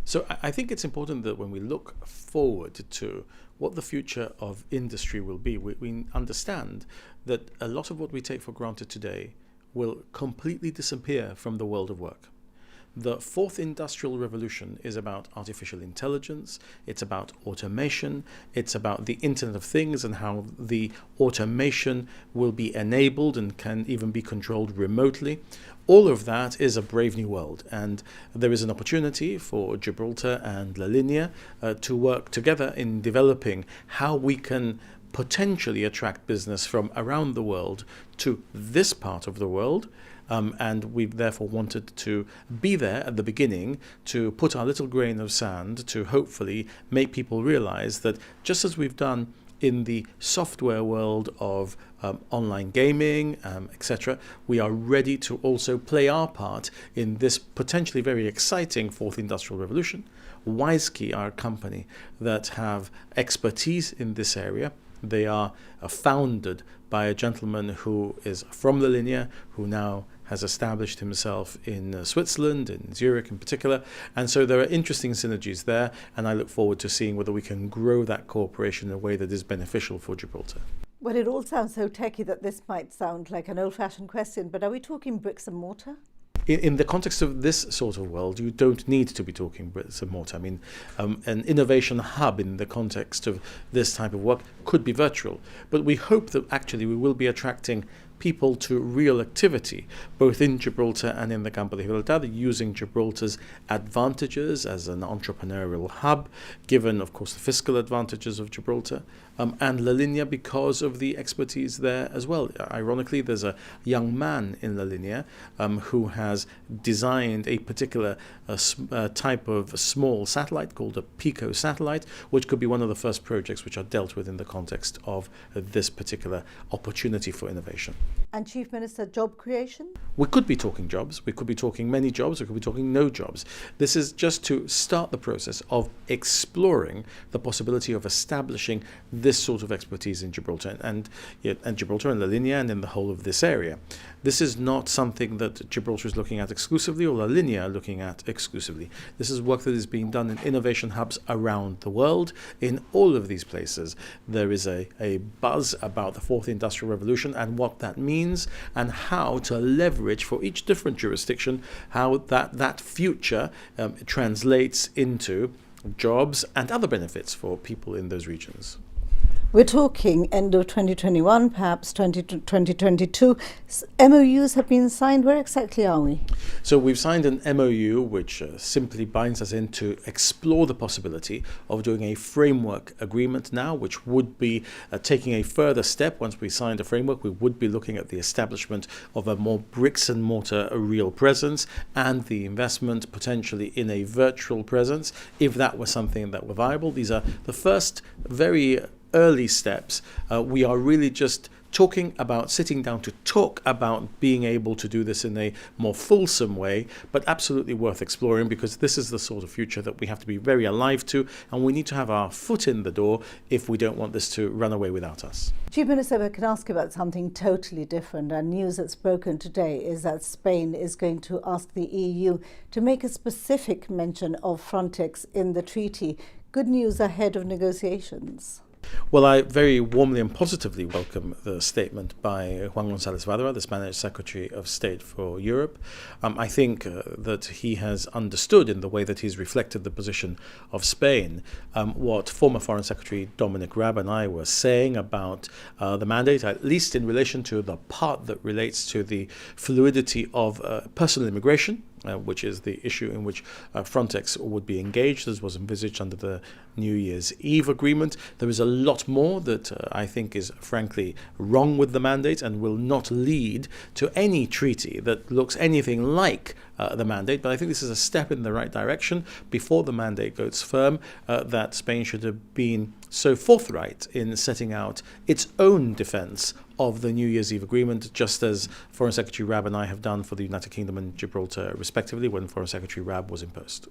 So I think it's important that when we look forward to what the future of industry will be, we understand that a lot of what we take for granted today will completely disappear from the world of work. The fourth industrial revolution is about artificial intelligence, it's about automation, it's about the Internet of Things and how the automation will be enabled and can even be controlled remotely. All of that is a brave new world, and there is an opportunity for Gibraltar and La Linea to work together in developing how we can potentially attract business from around the world to this part of the world. And we've therefore wanted to be there at the beginning to put our little grain of sand to hopefully make people realize that just as we've done in the software world of online gaming, etc., we are ready to also play our part in this potentially very exciting fourth industrial revolution. Wisekey are a company that have expertise in this area. They are founded by a gentleman who is from La Linea, who now has established himself in Switzerland, in Zurich in particular. And so there are interesting synergies there, and I look forward to seeing whether we can grow that cooperation in a way that is beneficial for Gibraltar. Well, it all sounds so techy that this might sound like an old-fashioned question, but are we talking bricks and mortar? In the context of this sort of world, you don't need to be talking bricks and mortar. I mean, an innovation hub in the context of this type of work could be virtual. But we hope that actually we will be attracting people to real activity, both in Gibraltar and in the Campo de Gibraltar, using Gibraltar's advantages as an entrepreneurial hub, given, of course, the fiscal advantages of Gibraltar, and La Linea because of the expertise there as well. Ironically, there's a young man in La Linea who has designed a particular type of small satellite called a Pico satellite, which could be one of the first projects which are dealt with in the context of this particular opportunity for innovation. And Chief Minister, job creation? We could be talking jobs, we could be talking many jobs, we could be talking no jobs. This is just to start the process of exploring the possibility of establishing this sort of expertise in Gibraltar and Gibraltar and La Linea and in the whole of this area. This is not something that Gibraltar is looking at exclusively or La Linea are looking at exclusively. This is work that is being done in innovation hubs around the world. In all of these places, there is a buzz about the fourth industrial revolution and what that means and how to leverage for each different jurisdiction how that future translates into jobs and other benefits for people in those regions. We're talking end of 2021, perhaps 2022. MOUs have been signed. Where exactly are we? So we've signed an MOU which simply binds us in to explore the possibility of doing a framework agreement now, which would be taking a further step. Once we signed a framework, we would be looking at the establishment of a more bricks and mortar real presence and the investment potentially in a virtual presence, if that was something that were viable. These are the first very early steps. We are really just sitting down to talk about being able to do this in a more fulsome way, but absolutely worth exploring because this is the sort of future that we have to be very alive to, and we need to have our foot in the door if we don't want this to run away without us. Chief Minister, I can ask about something totally different, and news that's broken today is that Spain is going to ask the EU to make a specific mention of Frontex in the treaty. Good news ahead of negotiations. Well, I very warmly and positively welcome the statement by Juan González Vadra, the Spanish Secretary of State for Europe. I think that he has understood in the way that he's reflected the position of Spain what former Foreign Secretary Dominic Raab and I were saying about the mandate, at least in relation to the part that relates to the fluidity of personal immigration. Which is the issue in which Frontex would be engaged, as was envisaged under the New Year's Eve agreement. There is a lot more that I think is frankly wrong with the mandate and will not lead to any treaty that looks anything like the mandate. But I think this is a step in the right direction before the mandate goes firm, that Spain should have been so forthright in setting out its own defence of the New Year's Eve agreement, just as Foreign Secretary Raab and I have done for the United Kingdom and Gibraltar respectively when Foreign Secretary Raab was in post.